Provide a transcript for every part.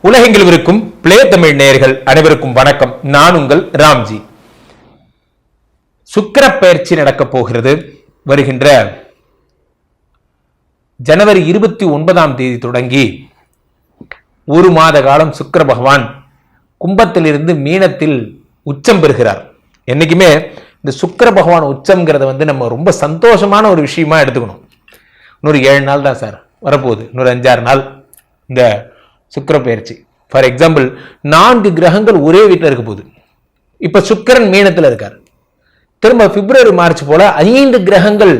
உலகெங்கிலும் இருக்கும் பிளே தமிழ் நேயர்கள் அனைவருக்கும் வணக்கம். நான் உங்கள் ராம்ஜி. சுக்கிர பயிற்சி நடக்கப் போகிறது. வருகின்ற ஜனவரி 29 தொடங்கி ஒரு மாத காலம் சுக்கிர பகவான் கும்பத்திலிருந்து மீனத்தில் உச்சம் பெறுகிறார். என்னைக்குமே இந்த சுக்கிர பகவான் உச்சம்ங்கிறத நம்ம ரொம்ப சந்தோஷமான ஒரு விஷயமா எடுத்துக்கணும். இன்னொரு 7 நாள் தான் சார் வரப்போகுது, இன்னொரு 5-6 நாள் இந்த சுக்கிர பயிற்சி. ஃபார் எக்ஸாம்பிள் 4 கிரகங்கள் ஒரே வீட்டில் இருக்க போகுது. இப்ப சுக்கிரன் மீனத்தில் இருக்கார். திரும்ப பிப்ரவரி மார்ச் போல 5 கிரகங்கள்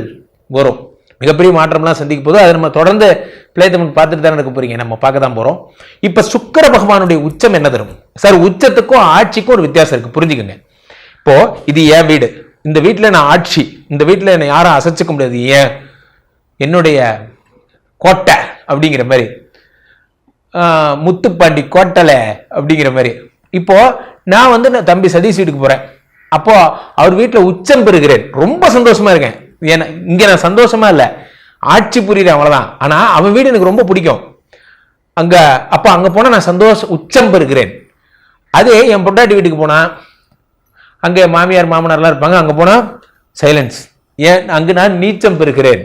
வரும். மிகப்பெரிய மாற்றம்லாம் சந்திக்க போது அதை நம்ம தொடர்ந்து பிளே தமிழ் பார்த்துட்டு தானே இருக்க போறீங்க, நம்ம பார்க்க தான் போறோம். இப்ப சுக்கிர பகவானுடைய உச்சம் என்ன தரும் சார்? உச்சத்துக்கும் ஆட்சிக்கும் ஒரு வித்தியாசம் இருக்கு, புரிஞ்சுக்கங்க. இப்போ இது என் வீடு, இந்த வீட்டுல நான் ஆட்சி, இந்த வீட்டுல என்னை யாரும் அசைச்சுக்க முடியாது, ஏன் என்னுடைய கோட்டை அப்படிங்கிற மாதிரி, முத்துப்பாண்டி கோட்டலை அப்படிங்கிற மாதிரி. இப்போ நான் தம்பி சதீஷ் வீட்டுக்கு போறேன், அப்போ அவர் வீட்டில் உச்சம் பெறுகிறேன், ரொம்ப சந்தோஷமா இருக்கேன். ஏன்னா இங்க நான் சந்தோஷமா இல்லை, ஆட்சி புரியுறேன், அவ்வளவுதான். ஆனா அவன் வீடு எனக்கு ரொம்ப பிடிக்கும். அப்ப அங்க போனா நான் உச்சம் பெறுகிறேன். அதே என் பொண்டாட்டி வீட்டுக்கு போனா அங்க மாமியார் மாமனார்லாம் இருப்பாங்க, அங்க போனா சைலன்ஸ். ஏன் அங்கு நான் நீச்சம் பெறுகிறேன்,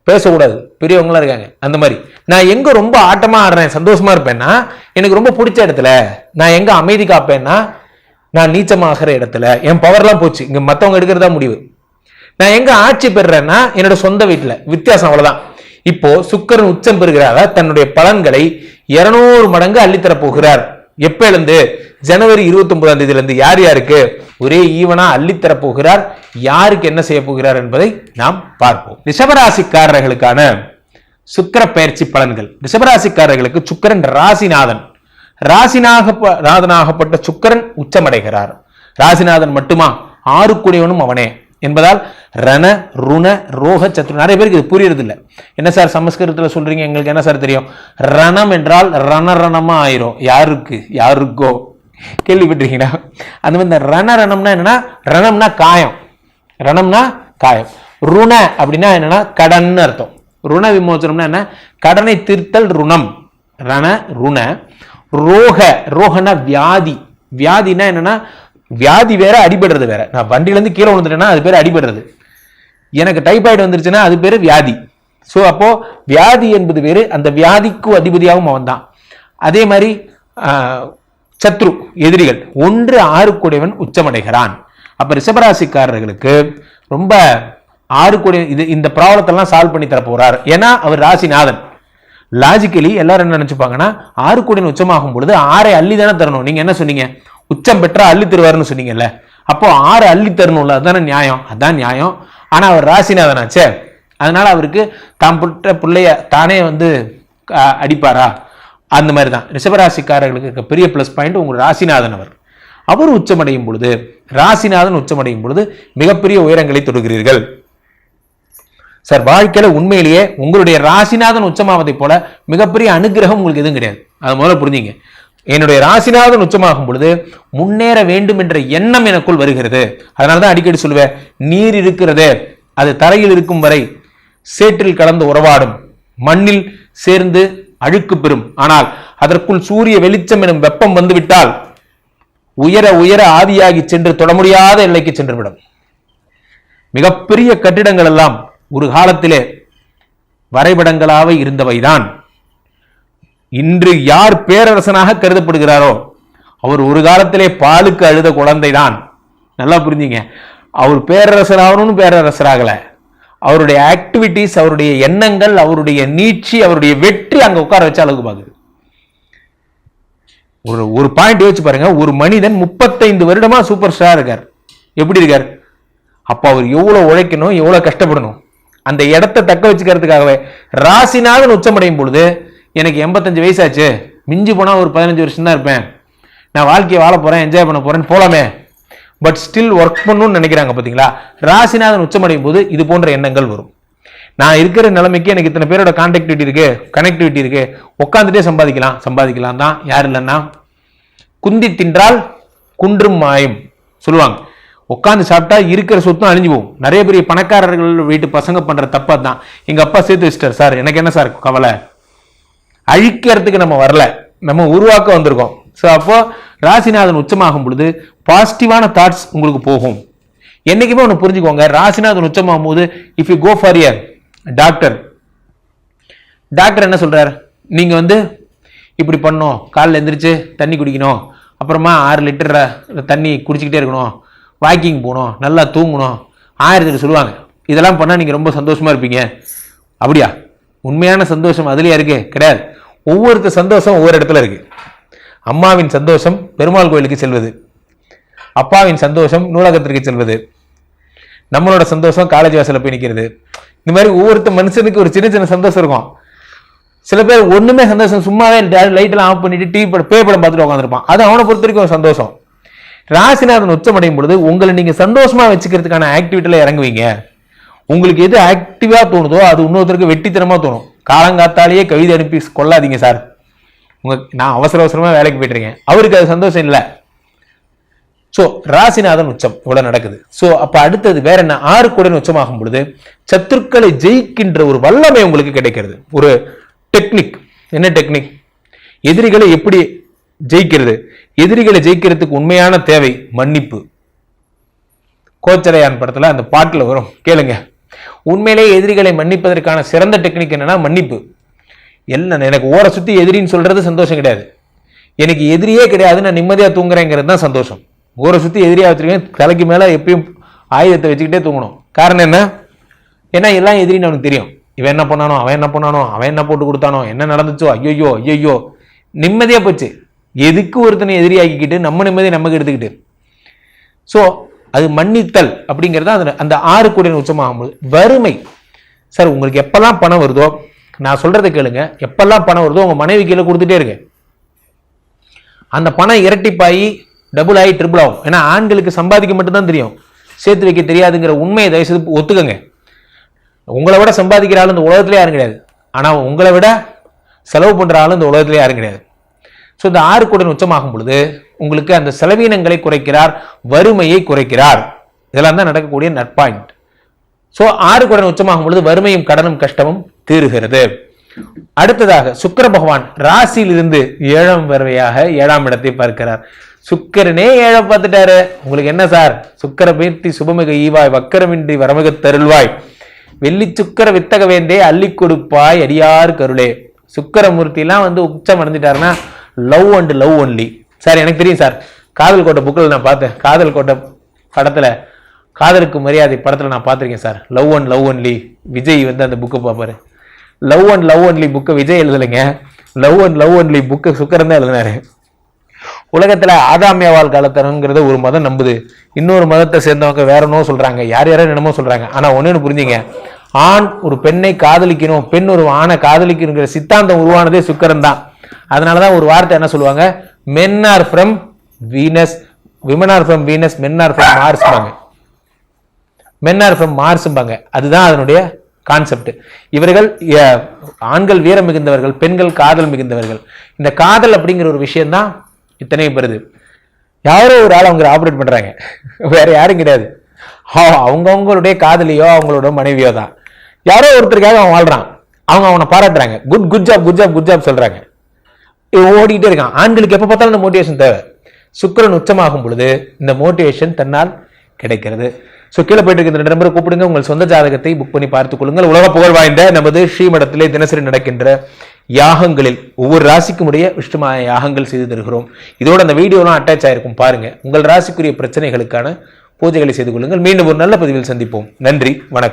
பேசக்கூடாது, பெரியவங்களாம் இருக்காங்க. அந்த மாதிரி நான் எங்க ரொம்ப ஆட்டமா ஆடுறேன், சந்தோஷமா இருப்பேன்னா எனக்கு ரொம்ப பிடிச்ச இடத்துல. நான் எங்க அமைதி காப்பேன்னா நான் நீச்சமாகிற இடத்துல. என் பவர்லாம் போச்சு, இங்க மத்தவங்க எடுக்கிறதா முடிவு. நான் எங்க ஆட்சி பெறுறேன்னா என்னோட சொந்த வீட்டுல. வித்தியாசம் அவ்வளவுதான். இப்போ சுக்கிரன் உச்சம் பெறுகிறார், தன்னுடைய பலன்களை 200 மடங்கு அள்ளித்தர போகிறார். எப்ப இருந்து? ஜனவரி 29 இருந்து. யார் யாருக்கு ஒரே ஈவனா அள்ளித்தர போகிறார், யாருக்கு என்ன செய்ய போகிறார் என்பதை நாம் பார்ப்போம். ரிஷபராசிக்காரர்களுக்கான சுக்கிர பயிற்சி பலன்கள். ரிஷபராசிக்காரர்களுக்கு சுக்கிரன் ராசிநாதன். ராசிநாதனாகப்பட்ட சுக்கிரன் உச்சமடைகிறார். ராசிநாதன் மட்டுமா, 6 கூடியவனும் அவனே என்பதால் ரண ருண ரோக சத்ரு. நிறைய பேருக்கு இது புரியறது இல்லை. என்ன சார் சமஸ்கிருதத்தில் சொல்றீங்க, எங்களுக்கு என்ன சார் தெரியும்? ரணம் என்றால் ரணரணமா ஆயிரும். யாருக்கோ கேள்விப்பட்டிருக்கீங்களா? அந்த மாதிரி இந்த ரணம்னா என்னன்னா, ரணம்னா காயம், ரணம்னா காயம். ருண அப்படின்னா என்னன்னா கடன் அர்த்தம். ருண விமோசனம்னா என்ன? கடனை தீர்த்தல் ருணம். ரண ருண. ரோக, ரோகனா வியாதி. வியாதினா என்னன்னா, வியாதி வேற, அடிபடுறது வேற. நான் வண்டியில இருந்து கீழே விழுந்துட்டேன்னா அது பேர் அடிபடுறது. எனக்கு டைபாய்டு வந்துருச்சுன்னா அது பேரு வியாதி. சோ அப்போ வியாதி என்பது வேறு, அந்த வியாதிக்கு அதிபதியாகவும் அவன் தான். அதே மாதிரி சத்ரு, எதிரிகள். 1 6 கூடியவன் உச்சமடைகிறான். அப்ப ரிஷபராசிக்காரர்களுக்கு ரொம்ப 6 கூடிய இந்த ப்ராப்ளத்தெல்லாம் சால்வ் பண்ணி தர போறார். ஏன்னா அவர் ராசிநாதன். லாஜிக்கலி எல்லாரும் என்ன நினைச்சுப்பாங்கன்னா, 6 கூடியவன் உச்சமாகும் பொழுது 6 அள்ளி தானே தரணும். நீங்க என்ன சொன்னீங்க? உச்சம் பெற்றா அள்ளி தருவாருன்னு சொன்னீங்கல்ல. அப்போ 6 அள்ளி தரணும்ல, அதுதானே நியாயம். அதான் நியாயம். ஆனா அவர் ராசிநாதனாச்சே, அதனால அவருக்கு தாம் புற்ற பிள்ளைய தானே அடிப்பாரா? அந்த மாதிரி தான் ரிஷபராசிக்காரர்களுக்கு பெரிய பிளஸ் பாயிண்ட் உங்க ராசிநாதன். அவர் உச்சமடையும் பொழுது, ராசிநாதன் உச்சமடையும் பொழுது மிகப்பெரிய உயரங்களை தொடுகிறீர்கள் சார். வாழ்க்கையில உண்மையிலேயே உங்களுடைய ராசிநாதன் உச்சமாவதை போல மிகப்பெரிய அனுகிரகம் உங்களுக்கு எதுவும் கிடையாது. அது முதல்ல புரிஞ்சுங்க. என்னுடைய ராசிநாதன் உச்சமாகும் பொழுது முன்னேற வேண்டும் என்ற எண்ணம் எனக்குள் வருகிறது. அதனாலதான் அடிக்கடி சொல்லுவேன், நீர் இருக்கிறது அது தரையில் இருக்கும் வரை சேற்றில் கலந்து உறவாடும், மண்ணில் சேர்ந்து அழுக்கு பெறும். ஆனால் அதற்குள் சூரிய வெளிச்சம் எனும் வெப்பம் வந்துவிட்டால் உயர உயர ஆவியாகி சென்று தொட முடியாத எல்லைக்கு சென்றுவிடும். மிகப்பெரிய கட்டிடங்கள் எல்லாம் ஒரு காலத்திலே வரைபடங்களாக இருந்தவைதான். இன்று யார் பேரரசனாக கருதப்படுகிறாரோ அவர் ஒரு காலத்திலே பாலுக்கு அழுத குழந்தை தான். நல்லா புரிஞ்சுங்க. அவர் பேரரசராகணும்னு பேரரசராகல. அவருடைய ஆக்டிவிட்டிஸ், அவருடைய எண்ணங்கள், அவருடைய நீட்சி, அவருடைய வெற்றி அங்க உட்கார வச்ச அளவுக்கு பாக்குது. ஒரு பாயிண்ட் யோசிச்சு பாருங்க. ஒரு மனிதன் 35 வருடமா சூப்பர் ஸ்டார் இருக்கார். எப்படி இருக்கார்? அப்ப அவர் எவ்வளவு உழைக்கணும், எவ்வளவு கஷ்டப்படணும் அந்த இடத்தை தக்க வச்சுக்கிறதுக்காகவே. ராசிநாதன் உச்சமடையும் பொழுது எனக்கு 85 வயசாச்சு, மிஞ்சி போனா ஒரு 15 வருஷம் தான் இருப்பேன், நான் வாழ்க்கையை வாழ போறேன், என்ஜாய் பண்ண போறேன், போலாமே. பட் ஸ்டில் ஒர்க் பண்ணணும்னு நினைக்கிறாங்க. பாத்தீங்களா? ராசிநாதன் உச்சமடையும் போது இது போன்ற எண்ணங்கள் வரும். நான் இருக்கிற நிலைமைக்கு எனக்கு இத்தனை பேரோட கனெக்டிவிட்டி இருக்கு, உட்காந்துட்டே சம்பாதிக்கலாம் தான். யார் இல்லைன்னா குந்தி தின்றால் குன்றும் மாயும் சொல்லுவாங்க. உட்காந்து சாப்பிட்டா இருக்கிற சொத்தும் அழிஞ்சு போகும். நிறைய பெரிய பணக்காரர்கள் வீட்டு பசங்க பண்ற தப்பா தான். எங்க அப்பா சேர்த்து வச்சிட்டார் சார், எனக்கு என்ன சார் கவலை? அழிக்கிறதுக்கு நம்ம வரல, நம்ம உருவாக்க வந்திருக்கோம். ஸோ அப்போ ராசிநாதன் உச்சமாகும் பொழுது பாசிட்டிவான தாட்ஸ் உங்களுக்கு போகும். என்னைக்குமே ஒன்று புரிஞ்சுக்கோங்க, ராசிநாதன் உச்சமாகும் போது if you go for ear doctor என்ன சொல்றாரு, நீங்க வந்து இப்படி பண்ணணும், காலைல எந்திரிச்சு தண்ணி குடிக்கணும், அப்புறமா 6 லிட்டர் தண்ணி குடிச்சிக்கிட்டே இருக்கணும், வாக்கிங் போகணும், நல்லா தூங்கணும், 1000 சொல்லுவாங்க. இதெல்லாம் பண்ணால் நீங்கள் ரொம்ப சந்தோஷமா இருப்பீங்க. அப்படியா? உண்மையான சந்தோஷம் அதுலயா இருக்கு? கிடையாது. ஒவ்வொருத்த சந்தோஷம் ஒவ்வொரு இடத்துல இருக்கு. அம்மாவின் சந்தோஷம் பெருமாள் கோயிலுக்கு செல்வது, அப்பாவின் சந்தோஷம் நூலகத்திற்கு செல்வது, நம்மளோட சந்தோஷம் காலேஜ் வாசல போய் நிற்கிறது. இந்த மாதிரி ஒவ்வொருத்த மனுஷனுக்கு ஒரு சின்ன சின்ன சந்தோஷம் இருக்கும். சில பேர் ஒண்ணுமே சந்தோஷம், சும்மாவே லைட் எல்லாம் ஆஃப் பண்ணிட்டு டிவி பே படம் பார்த்துட்டு உட்காந்துருப்பான். அது அவனை பொறுத்த வரைக்கும் ஒரு சந்தோஷம். ராசிநாதன் உச்சமடையும் பொழுது உங்களை நீங்க சந்தோஷமா வச்சுக்கிறதுக்கான ஆக்டிவிட்டியில இறங்குவீங்க. உங்களுக்கு எது ஆக்டிவா தோணுதோ அது இன்னொருத்தருக்கு வெட்டித்தனமா தோணும். காலங்காத்தாலேயே கவிதை அனுப்பி கொள்ளாதீங்க சார், நான் அவசரமா வேலைக்கு போயிட்டு இருக்கேன், அவருக்கு அது சந்தோஷம் இல்லை. ஸோ ராசிநாதன் உச்சம் இவ்வளவு நடக்குது. ஸோ அப்ப அடுத்தது வேற என்ன, 6 கூடன் உச்சமாகும் பொழுது சத்துருக்களை ஜெயிக்கின்ற ஒரு வல்லமை உங்களுக்கு கிடைக்கிறது. ஒரு டெக்னிக். என்ன டெக்னிக்? எதிரிகளை எப்படி ஜெயிக்கிறது? எதிரிகளை ஜெயிக்கிறதுக்கு உண்மையான தேவை மன்னிப்பு. கோச்சரையான் படத்துல அந்த பாட்டுல வரும், கேளுங்க. உண்மையிலேயே எதிரிகளை மன்னிப்பதற்கான சிறந்த டெக்னிக் என்னன்னா மன்னிப்பு. எல்லாம் எனக்கு ஓர சுத்தி எதிரின்னு சொல்றது சந்தோஷம் கிடையாது. எனக்கு எதிரியே கிடையாது, நான் நிம்மதியா தூங்குறேங்கிறது தான் சந்தோஷம். ஊரை சுத்தி எதிரியா வச்சிருக்கேன், தலைக்கு மேல எப்பயும் ஆயுதத்தை வச்சுக்கிட்டே தூங்கணும். காரணம் என்ன? ஏன்னா எல்லாம் எதிரின்னு அவனுக்கு தெரியும். இவன் என்ன பண்ணானோ, அவன் என்ன பண்ணானோ, அவன் என்ன போட்டு கொடுத்தானோ, என்ன நடந்துச்சோ, ஐயோ ஐயோ, நிம்மதியா போச்சு. எதுக்கு ஒருத்தனை எதிரியாக்கிக்கிட்டு நம்ம நிம்மதியை நமக்கு எடுத்துக்கிட்டு. ஸோ அது மன்னித்தல் அப்படிங்கிறது அந்த 6 கூடன் உச்சமாகும்போது. வறுமை சார், உங்களுக்கு எப்பெல்லாம் பணம் வருதோ, நான் சொல்றதை கேளுங்க, எப்பெல்லாம் பணம் வருதோ உங்க மனைவி கீழே கொடுத்துட்டே இருக்கு. அந்த பணம் இரட்டிப்பாயி டபுள் ஆகி ட்ரிபிள் ஆகும். ஏன்னா ஆண்களுக்கு சம்பாதிக்க மட்டும்தான் தெரியும், சேர்த்து வைக்க தெரியாதுங்கிற உண்மையை தயவுசெய்து ஒத்துக்கங்க. உங்களை விட சம்பாதிக்கிற ஆள் இந்த உலகத்திலே யாரும் கிடையாது. ஆனா உங்களை விட செலவு பண்ற ஆள் இந்த உலகத்திலே யாரும் கிடையாது. ஸோ இந்த 6 கூடன் உச்சமாகும் பொழுது உங்களுக்கு அந்த செலவீனங்களை குறைக்கிறார், வறுமையை குறைக்கிறார். இதெல்லாம் தான் நடக்கக்கூடிய நட்பாயிண்ட். ஸோ 6 கூடன் உச்சமாகும் பொழுது வறுமையும் கடனும் கஷ்டமும் தீருகிறது. அடுத்ததாக சுக்கிர பகவான் ராசியிலிருந்து 7ஆம் வரையாக 7ஆம் இடத்தை பார்க்கிறார். சுக்கிரனே 7 பார்த்துட்டாரு. உங்களுக்கு என்ன சார்? சுக்கிர பீர்த்தி சுபமிக ஈவாய் வக்கரமின்றி வரமிக தருள்வாய் வெள்ளி சுக்கர வித்தக வேந்தே அள்ளி கொடுப்பாய் அடியார் கருளே. சுக்கரமூர்த்திலாம் வந்து உச்சம் அடைஞ்சிட்டாருன்னா love and love only. Sir எனக்கு தெரியும் சார், காதல் கோட்டை புக்கில் நான் பார்த்தேன், காதல் கோட்டை படத்துல காதலுக்கு மரியாதை படத்துல நான் பார்த்திருக்கேன் sir. Love and love only Vijay வந்து அந்த புக்கை பார்ப்பாரு. லவ் அண்ட் லவ் ஒன்லி புக்கை விஜய் எழுதலைங்க, லவ் அண்ட் லவ் ஒன்லி புக்கை சுக்கரன் தான் எழுதினாரு. உலகத்துல ஆதாமியவாள் காலத்தனங்கிறத ஒரு மதம் நம்புது, இன்னொரு மதத்தை சேர்ந்தவங்க வேற என்னமோ சொல்றாங்க, யார் யாரும் என்னமோ சொல்றாங்க. ஆனா ஒன்னு புரிஞ்சுங்க, ஆண் ஒரு பெண்ணை காதலிக்கணும், பெண் ஒரு ஆணை காதலிக்கணுங்கிற சித்தாந்தம் உருவானதே சுக்கிரன் தான். அதனாலதான் ஒரு வார்த்தை என்ன சொல்லுவாங்க, men are from Venus, women are from Venus, men are from Mars பாங்க. men are from Mars பாங்க. அதுதான் அதனுடைய கான்செப்ட். இவர்கள் ஆண்கள் வீரம் மிகுந்தவர்கள், பெண்கள் காதல் மிகுந்தவர்கள். இந்த காதல் அப்படிங்கிற ஒரு விஷயம் தான் இத்தனை பெறுது. யாரோ ஒரு ஆள் அவங்க ஆப்ரேட் பண்றாங்க, வேற யாரும் கிடையாது. அவங்களுடைய காதலியோ அவங்களோட மனைவியோ தான். யாரோ ஒருத்தருக்காக அவன் வாழ்றான், அவங்க அவனை பாராட்டுறாங்க, good job good job good job சொல்றாங்க, ஓடிக்கிட்டே இருக்கான். ஆண்களுக்கு எப்ப பார்த்தாலும் இந்த மோட்டிவேஷன் தேவை. சுக்கிரன் உச்சமாகும் பொழுது இந்த மோட்டிவேஷன் தன்னால் கிடைக்கிறது. ஸோ கீழே போயிட்டு இருக்க 2 நம்பரை கூப்பிடுங்க, உங்கள் சொந்த ஜாதகத்தை புக் பண்ணி பார்த்துக் கொள்ளுங்கள். உலக புகழ் வாய்ந்த நமது ஸ்ரீமடத்திலே தினசரி நடக்கின்ற யாகங்களில் ஒவ்வொரு ராசிக்கும் உடைய விஷ்ணுமாய யாகங்கள் செய்து தருகிறோம். இதோட அந்த வீடியோலாம் அட்டாச் ஆயிருக்கும், பாருங்க. உங்கள் ராசிக்குரிய பிரச்சனைகளுக்கான பூஜைகளை செய்து கொள்ளுங்கள். மீண்டும் ஒரு நல்ல பதிவில் சந்திப்போம். நன்றி, வணக்கம்.